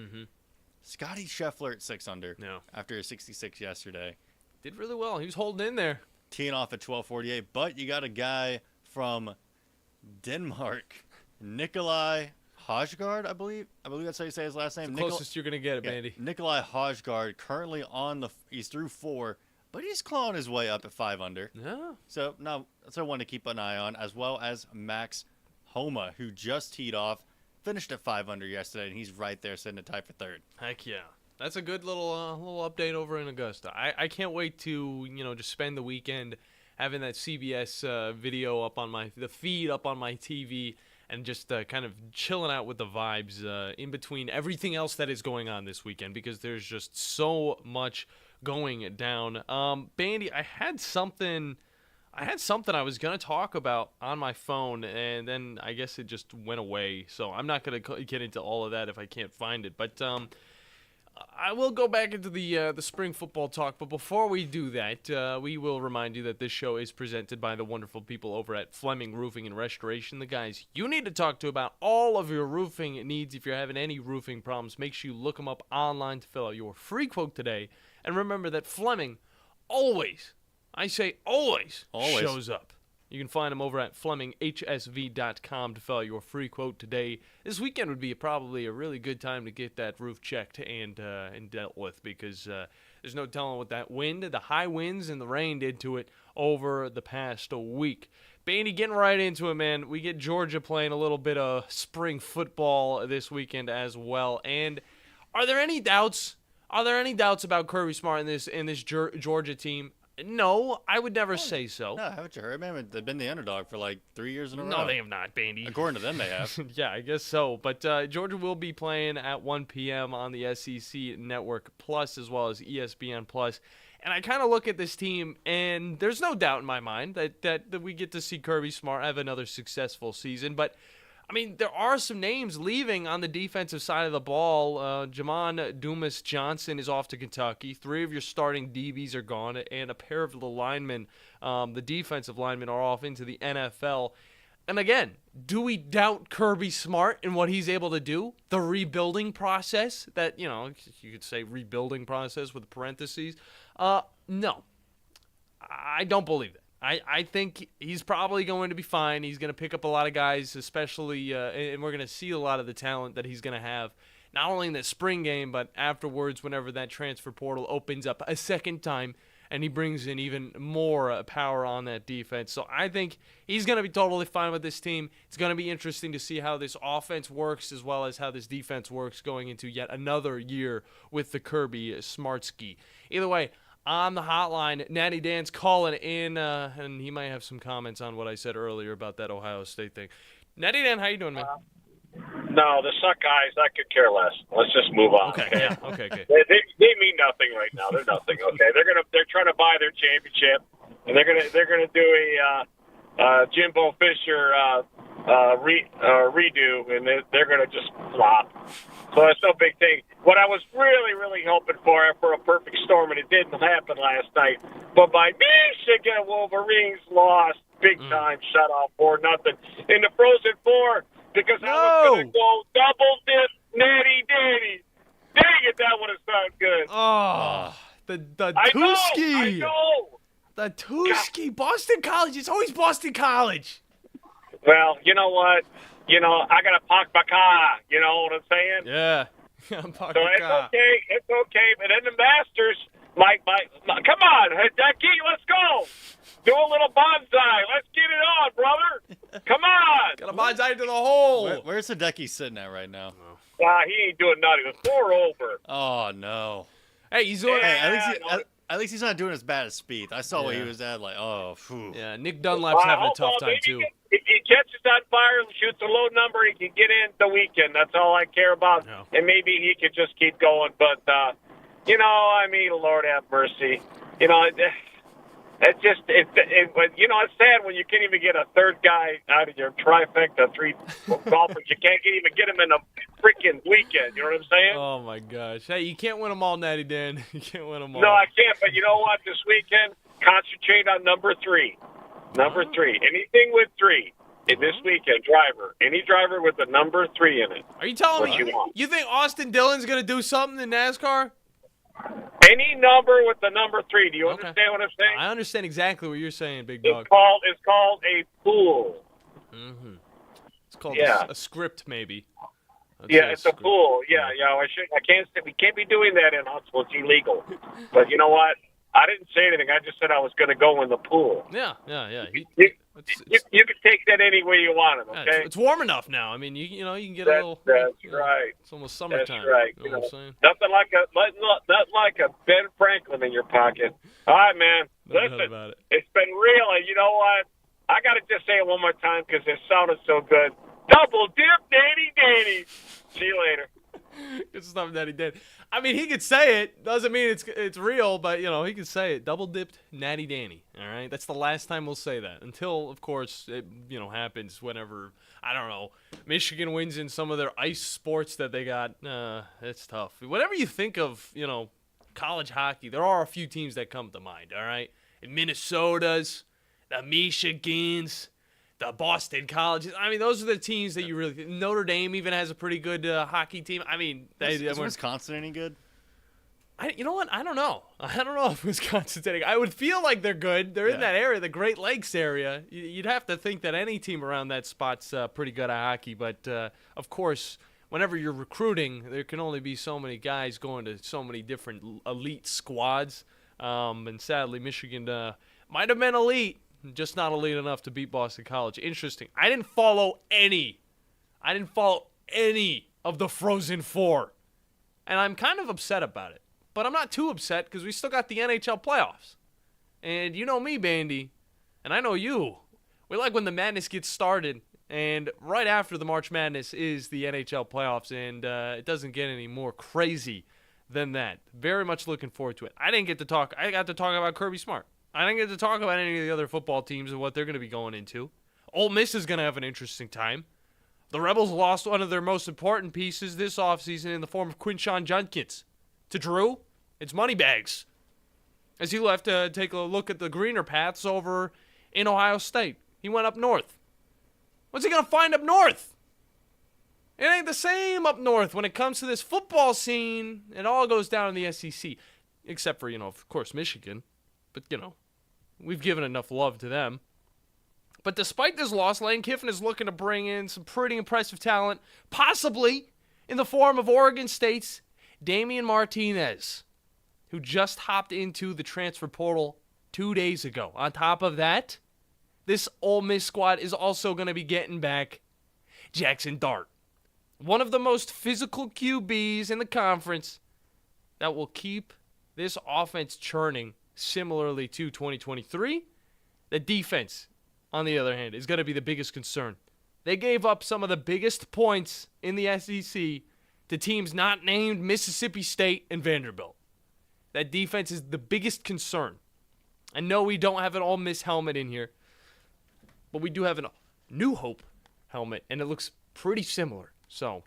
Scotty Scheffler at 6 under. Yeah. After a 66 yesterday. Did really well. He was holding in there. Teeing off at 12:48. But you got a guy from Denmark, Nikolai Højgaard, I believe that's how you say his last name. It's the closest you're gonna get it, Bandy. Nikolai Højgaard currently he's through 4, but he's clawing his way up at 5 under. Yeah. So now that's one to keep an eye on, as well as Max Homa, who just teed off, finished at 5 under yesterday, and he's right there sitting at tie for 3rd. Heck yeah. That's a good little update over in Augusta. I can't wait to just spend the weekend having that CBS video up on the feed up on my TV. And just kind of chilling out with the vibes in between everything else that is going on this weekend because there's just so much going down. Bandy, I had something I was going to talk about on my phone, and then I guess it just went away. So I'm not going to get into all of that if I can't find it. But I will go back into the spring football talk, but before we do that, we will remind you that this show is presented by the wonderful people over at Fleming Roofing and Restoration, the guys you need to talk to about all of your roofing needs. If you're having any roofing problems, make sure you look them up online to fill out your free quote today. And remember that Fleming always, I say always, shows up. You can find them over at FlemingHSV.com to fill out your free quote today. This weekend would be probably a really good time to get that roof checked and dealt with because there's no telling what that wind, the high winds and the rain did to it over the past week. Bandy, getting right into it, man. We get Georgia playing a little bit of spring football this weekend as well. And are there any doubts? Are there any doubts about Kirby Smart in this Georgia team? No, I would never say so. No, haven't you heard, man? They've been the underdog for like 3 years in a row. No, they have not, Bandy. According to them, they have. Yeah, I guess so. But Georgia will be playing at 1 p.m. on the SEC Network Plus as well as ESPN Plus. And I kind of look at this team, and there's no doubt in my mind that we get to see Kirby Smart have another successful season. But I mean, there are some names leaving on the defensive side of the ball. Jamon Dumas-Johnson is off to Kentucky. 3 of your starting DBs are gone, and a pair of the linemen, the defensive linemen, are off into the NFL. And again, do we doubt Kirby Smart and what he's able to do? The rebuilding process that, you could say rebuilding process with parentheses. No, I don't believe that. I think he's probably going to be fine. He's going to pick up a lot of guys, especially, and we're going to see a lot of the talent that he's going to have, not only in the spring game, but afterwards whenever that transfer portal opens up a second time and he brings in even more power on that defense. So I think he's going to be totally fine with this team. It's going to be interesting to see how this offense works as well as how this defense works going into yet another year with the Kirby Smartski. Either way, on the hotline, Natty Dan's calling in, and he might have some comments on what I said earlier about that Ohio State thing. Natty Dan, how you doing, man? No, the suck guys, I could care less. Let's just move on. Okay. Yeah, okay. They mean nothing right now. They're nothing. Okay, they're trying to buy their championship, and they're gonna do a Jimbo Fisher redo, and they're gonna just flop. So that's no big thing. What I was really, really hoping for a perfect storm, and it didn't happen last night. But by Michigan Wolverines lost big time, shut off 4-0 in the Frozen Four because I was going to go double dip Natty Danny. Dang it, that would have sounded good. Oh, the Tuskegee. I know. The Tuskegee. Boston College. It's always Boston College. Well, you know what? I got to park my car. You know what I'm saying? Yeah. So it's okay. But then the Masters, come on, Ducky, let's go. Do a little bonsai. Let's get it on, brother. Come on. Got a bonsai to the hole. Where's Hideki sitting at right now? He ain't doing nothing. The 4 over. Oh, no. Hey, he's doing at least he's not doing as bad as Spieth. I saw what he was at, phew. Yeah, Nick Dunlap's having a tough time, too. Can catches on fire and shoots a low number, he can get in the weekend. That's all I care about. No. And maybe he could just keep going. But, Lord have mercy. It's sad when you can't even get a third guy out of your trifecta, 3 golfers. You can't even get him in a freaking weekend. You know what I'm saying? Oh, my gosh. Hey, you can't win them all, Natty Dan. You can't win them all. No, I can't. But you know what? This weekend, concentrate on number 3. Number 3. Anything with 3 in this weekend, driver. Any driver with the number 3 in it. Are you telling me you want. you think Austin Dillon's going to do something in NASCAR? Any number with the number 3. Do you understand what I'm saying? I understand exactly what you're saying, big dog. It's called a pool. Mm-hmm. It's called a script, maybe. It's a pool. Yeah. We can't be doing that in Huntsville. It's illegal. But you know what? I didn't say anything. I just said I was going to go in the pool. Yeah. You can take that any way you want it, okay? It's warm enough now. I mean, you can get a little. That's right. It's almost summertime. That's right. You know what I'm saying? Nothing like a Ben Franklin in your pocket. All right, man. Listen, it's been real. And you know what? I got to just say it one more time because it sounded so good. Double dip, Danny. See you later. Good stuff that he did. I mean, he could say it. Doesn't mean it's real, but, he could say it. Double-dipped Natty Danny, all right? That's the last time we'll say that until, of course, it, happens whenever, I don't know, Michigan wins in some of their ice sports that they got. It's tough. Whatever you think of, college hockey, there are a few teams that come to mind, all right? In Minnesota's, the Michigans, the Boston colleges. I mean, those are the teams that you really. Notre Dame even has a pretty good hockey team. I mean, is Wisconsin any good? You know what? I don't know. I don't know if Wisconsin's any. I would feel like they're good. They're in that area, the Great Lakes area. You'd have to think that any team around that spot's pretty good at hockey. But of course, whenever you're recruiting, there can only be so many guys going to so many different elite squads. And sadly, Michigan might have been elite. Just not elite enough to beat Boston College. Interesting. I didn't follow any of the Frozen Four. And I'm kind of upset about it. But I'm not too upset because we still got the NHL playoffs. And you know me, Bandy, and I know you. We like when the madness gets started. And right after the March Madness is the NHL playoffs. And it doesn't get any more crazy than that. Very much looking forward to it. I got to talk about Kirby Smart. I didn't get to talk about any of the other football teams and what they're going to be going into. Ole Miss is going to have an interesting time. The Rebels lost one of their most important pieces this offseason in the form of Quinshon Judkins. To Drew, it's Moneybags. As he left to take a look at the greener paths over in Ohio State. He went up north. What's he going to find up north? It ain't the same up north when it comes to this football scene. It all goes down in the SEC. Except for, of course, Michigan. But, we've given enough love to them. But despite this loss, Lane Kiffin is looking to bring in some pretty impressive talent, possibly in the form of Oregon State's Damian Martinez, who just hopped into the transfer portal 2 days ago. On top of that, this Ole Miss squad is also going to be getting back Jackson Dart, one of the most physical QBs in the conference that will keep this offense churning. Similarly to 2023, the defense, on the other hand, is going to be the biggest concern. They gave up some of the biggest points in the SEC to teams not named Mississippi State and Vanderbilt. That defense is the biggest concern. I know we don't have an Ole Miss helmet in here, but we do have a New Hope helmet, and it looks pretty similar. So,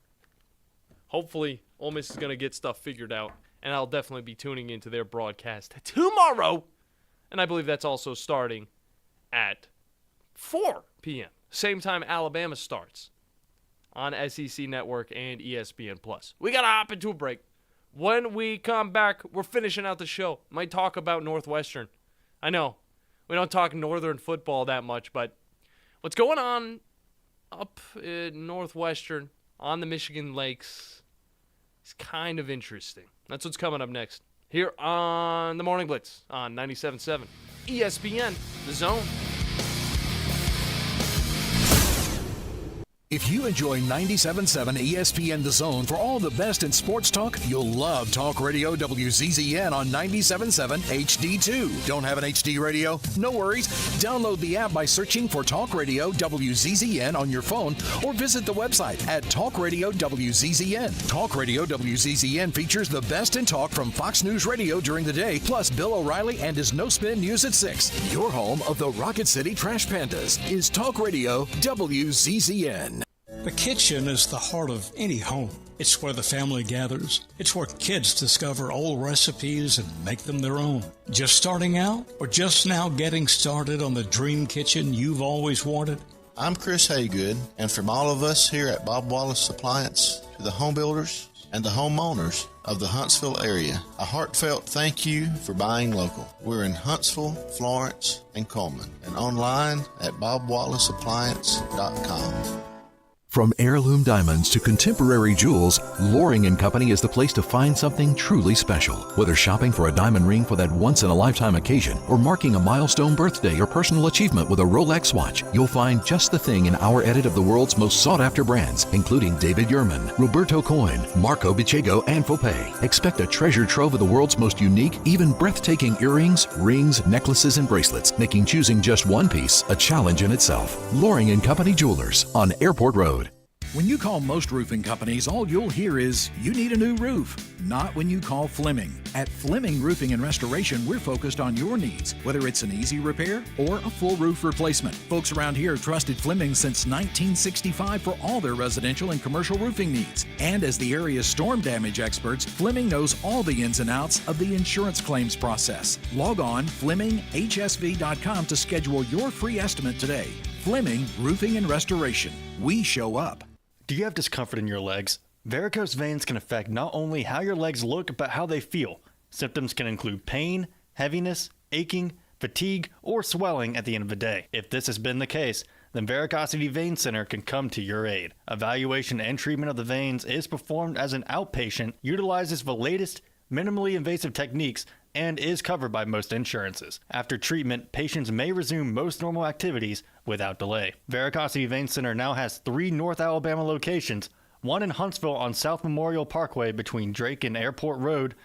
hopefully, Ole Miss is going to get stuff figured out. And I'll definitely be tuning into their broadcast tomorrow. And I believe that's also starting at 4 p.m. Same time Alabama starts on SEC Network and ESPN+. We got to hop into a break. When we come back, we're finishing out the show. Might talk about Northwestern. I know, we don't talk Northern football that much, but what's going on up in Northwestern on the Michigan Lakes is kind of interesting. That's what's coming up next here on the Morning Blitz on 97.7 ESPN, The Zone. If you enjoy 97.7 ESPN The Zone for all the best in sports talk, you'll love Talk Radio WZZN on 97.7 HD2. Don't have an HD radio? No worries. Download the app by searching for Talk Radio WZZN on your phone or visit the website at Talk Radio WZZN. Talk Radio WZZN features the best in talk from Fox News Radio during the day, plus Bill O'Reilly and his No Spin News at 6. Your home of the Rocket City Trash Pandas is Talk Radio WZZN. The kitchen is the heart of any home. It's where the family gathers. It's where kids discover old recipes and make them their own. Just starting out or just now getting started on the dream kitchen you've always wanted? I'm Chris Haygood, and from all of us here at Bob Wallace Appliance to the home builders and the homeowners of the Huntsville area, a heartfelt thank you for buying local. We're in Huntsville, Florence, and Coleman, and online at bobwallaceappliance.com. From heirloom diamonds to contemporary jewels, Loring & Company is the place to find something truly special. Whether shopping for a diamond ring for that once-in-a-lifetime occasion or marking a milestone birthday or personal achievement with a Rolex watch, you'll find just the thing in our edit of the world's most sought-after brands, including David Yurman, Roberto Coin, Marco Bicego, and Fopay. Expect a treasure trove of the world's most unique, even breathtaking earrings, rings, necklaces, and bracelets, making choosing just one piece a challenge in itself. Loring & Company Jewelers on Airport Road. When you call most roofing companies, all you'll hear is, you need a new roof. Not when you call Fleming. At Fleming Roofing and Restoration, we're focused on your needs, whether it's an easy repair or a full roof replacement. Folks around here have trusted Fleming since 1965 for all their residential and commercial roofing needs. And as the area's storm damage experts, Fleming knows all the ins and outs of the insurance claims process. Log on FlemingHSV.com to schedule your free estimate today. Fleming Roofing and Restoration. We show up. Do you have discomfort in your legs? Varicose veins can affect not only how your legs look, but how they feel. Symptoms can include pain, heaviness, aching, fatigue, or swelling at the end of the day. If this has been the case, then Varicosity Vein Center can come to your aid. Evaluation and treatment of the veins is performed as an outpatient, utilizes the latest, minimally invasive techniques, and is covered by most insurances. After treatment, patients may resume most normal activities without delay. Varicosity Vein Center now has 3 North Alabama locations, one in Huntsville on South Memorial Parkway between Drake and Airport Road.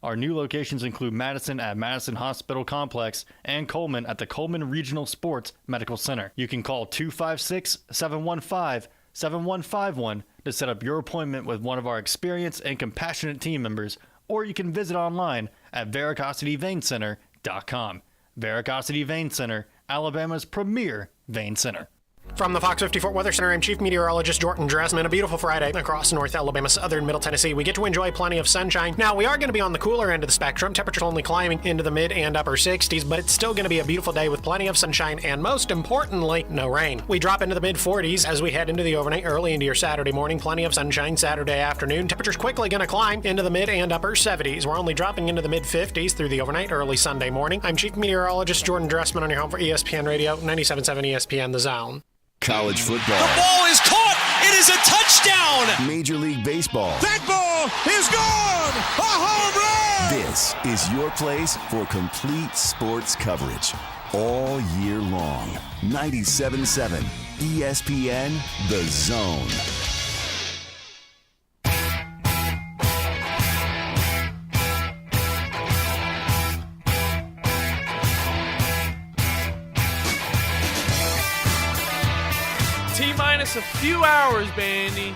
Our new locations include Madison at Madison Hospital Complex and Coleman at the Coleman Regional Sports Medical Center. You can call 256-715-7151 to set up your appointment with one of our experienced and compassionate team members, or you can visit online at varicosityveincenter.com. Varicosity Vein Center, Alabama's premier vein center. From the Fox 54 Weather Center, I'm Chief Meteorologist Jordan Dressman. A beautiful Friday across North Alabama, southern Middle Tennessee. We get to enjoy plenty of sunshine. Now, we are going to be on the cooler end of the spectrum. Temperatures only climbing into the mid and upper 60s, but it's still going to be a beautiful day with plenty of sunshine and, most importantly, no rain. We drop into the mid 40s as we head into the overnight, early into your Saturday morning. Plenty of sunshine Saturday afternoon. Temperatures quickly going to climb into the mid and upper 70s. We're only dropping into the mid 50s through the overnight, early Sunday morning. I'm Chief Meteorologist Jordan Dressman on your home for ESPN Radio, 97.7 ESPN The Zone. College football. The ball is caught. It is a touchdown. Major League Baseball. That ball is gone. A home run. This is your place for complete sports coverage all year long. 97.7 ESPN The Zone. T-minus a few hours, Bandy,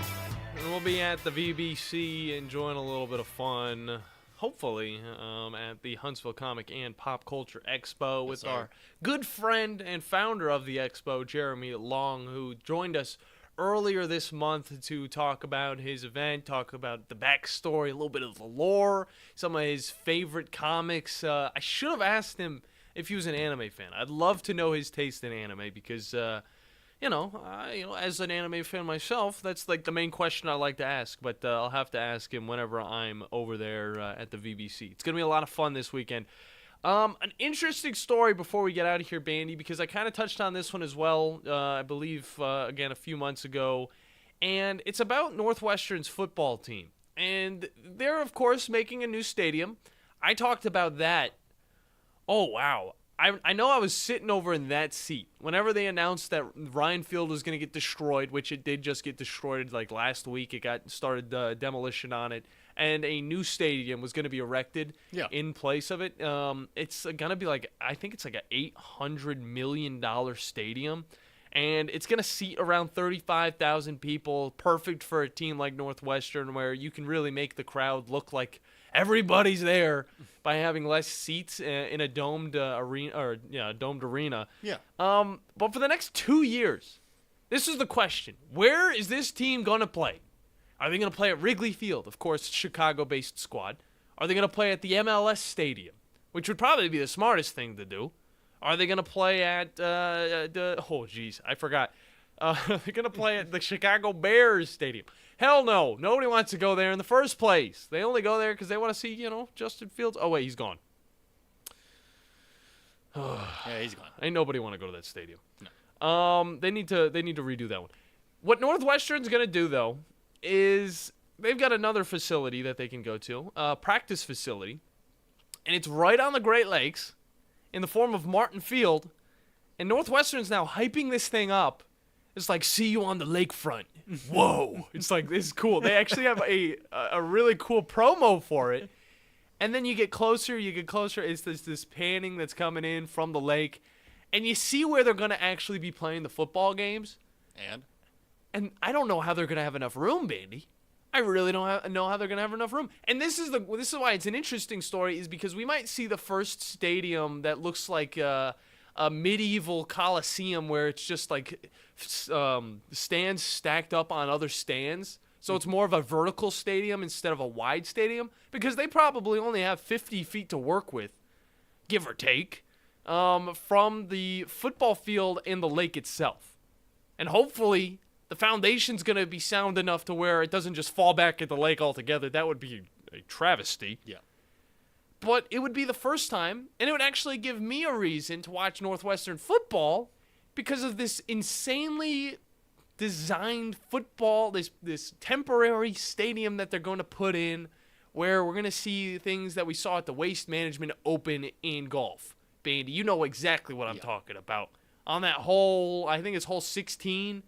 and we'll be at the VBC enjoying a little bit of fun, hopefully, at the Huntsville Comic and Pop Culture Expo with our good friend and founder of the expo, Jeremy Long, who joined us earlier this month to talk about his event, talk about the backstory, a little bit of the lore, some of his favorite comics. I should have asked him if he was an anime fan. I'd love to know his taste in anime because as an anime fan myself, that's like the main question I like to ask. But I'll have to ask him whenever I'm over there at the VBC. It's gonna be a lot of fun this weekend. An interesting story before we get out of here, Bandy, because I kind of touched on this one as well. I believe again a few months ago, and it's about Northwestern's football team, and they're of course making a new stadium. I talked about that. Oh wow. I know I was sitting over in that seat whenever they announced that Ryan Field was going to get destroyed, which it did just get destroyed like last week. It got started demolition on it, and a new stadium was going to be erected in place of it. It's going to be I think it's like a $800 million stadium, and it's going to seat around 35,000 people, perfect for a team like Northwestern where you can really make the crowd look like everybody's there by having less seats in a domed arena. Yeah. But for the next 2 years, this is the question: where is this team going to play? Are they going to play at Wrigley Field? Of course, Chicago-based squad. Are they going to play at the MLS Stadium, which would probably be the smartest thing to do? Are they going to play at I forgot. They're going to play at the Chicago Bears Stadium. Hell no. Nobody wants to go there in the first place. They only go there because they want to see, Justin Fields. Oh, wait, he's gone. Yeah, he's gone. Ain't nobody want to go to that stadium. No. They need to redo that one. What Northwestern's going to do, though, is they've got another facility that they can go to, a practice facility, and it's right on the Great Lakes in the form of Martin Field, and Northwestern's now hyping this thing up. It's like, see you on the lakefront. Whoa. It's like, this is cool. They actually have a really cool promo for it. And then you get closer. It's this panning that's coming in from the lake. And you see where they're going to actually be playing the football games. And I don't know how they're going to have enough room, Bandy. I really don't know how they're going to have enough room. And this is why it's an interesting story, is because we might see the first stadium that looks like a medieval coliseum where it's just like stands stacked up on other stands. So it's more of a vertical stadium instead of a wide stadium, because they probably only have 50 feet to work with, give or take, from the football field and the lake itself. And hopefully the foundation's going to be sound enough to where it doesn't just fall back at the lake altogether. That would be a travesty. Yeah. But it would be the first time, and it would actually give me a reason to watch Northwestern football because of this insanely designed football, this temporary stadium that they're going to put in, where we're going to see things that we saw at the Waste Management Open in golf. Bandy, you know exactly what I'm talking about. On that hole, I think it's hole 16,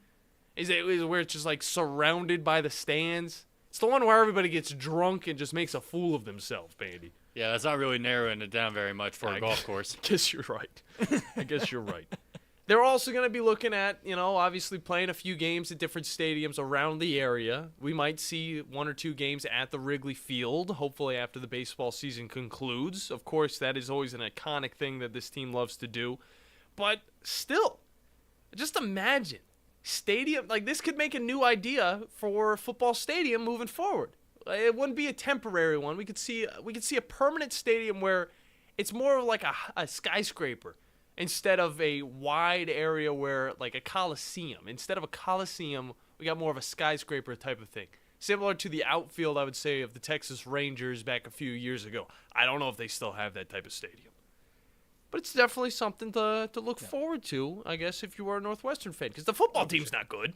is where it's just like surrounded by the stands. It's the one where everybody gets drunk and just makes a fool of themselves, Bandy. Yeah, that's not really narrowing it down very much for a golf course. I guess you're right. They're also going to be looking at, obviously playing a few games at different stadiums around the area. We might see 1 or 2 games at the Wrigley Field, hopefully after the baseball season concludes. Of course, that is always an iconic thing that this team loves to do. But still, just imagine stadium, like this could make a new idea for football stadium moving forward. It wouldn't be a temporary one. We could see a permanent stadium where it's more like a skyscraper instead of a wide area where like a coliseum. Instead of a coliseum, we got more of a skyscraper type of thing. Similar to the outfield, I would say, of the Texas Rangers back a few years ago. I don't know if they still have that type of stadium. But it's definitely something to look forward to, I guess, if you are a Northwestern fan. Because the football team's not good.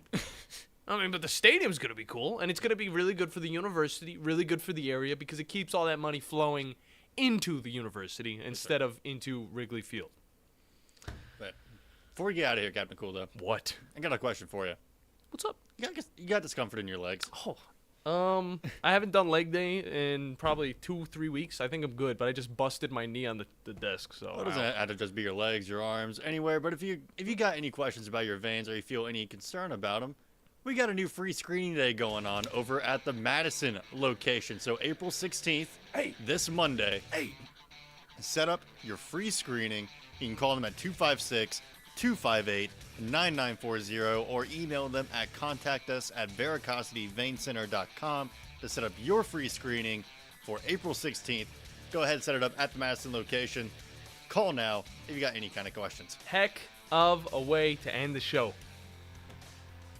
But the stadium's going to be cool, and it's going to be really good for the university, really good for the area, because it keeps all that money flowing into the university instead of into Wrigley Field. But before we get out of here, Captain Cool, though. What? I got a question for you. What's up? You got discomfort in your legs. I haven't done leg day in probably 2-3 weeks. I think I'm good, but I just busted my knee on the desk. So it doesn't have to just be your legs, your arms, anywhere. But if you got any questions about your veins or you feel any concern about them, we got a new free screening day going on over at the Madison location. So April 16th, this Monday, set up your free screening. You can call them at 256-258-9940 or email them at contactus@veracosityveincenter.com to set up your free screening for April 16th. Go ahead and set it up at the Madison location. Call now if you got any kind of questions. Heck of a way to end the show.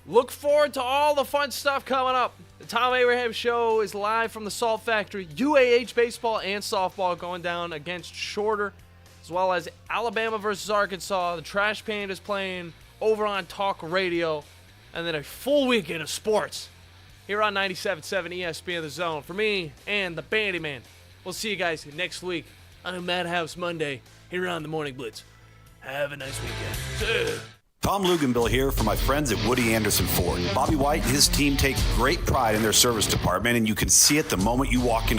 Look forward to all the fun stuff coming up. The Tom Abraham Show is live from the Salt Factory. UAH baseball and softball going down against Shorter, as well as Alabama versus Arkansas. The Trash Pan is playing over on Talk Radio. And then a full weekend of sports here on 97.7 ESPN The Zone. For me and the Bandiman, we'll see you guys next week I'm Madhouse Monday here on the Morning Blitz. Have a nice weekend. Tom Luganbill here for my friends at Woody Anderson Ford. Bobby White and his team take great pride in their service department, and you can see it the moment you walk into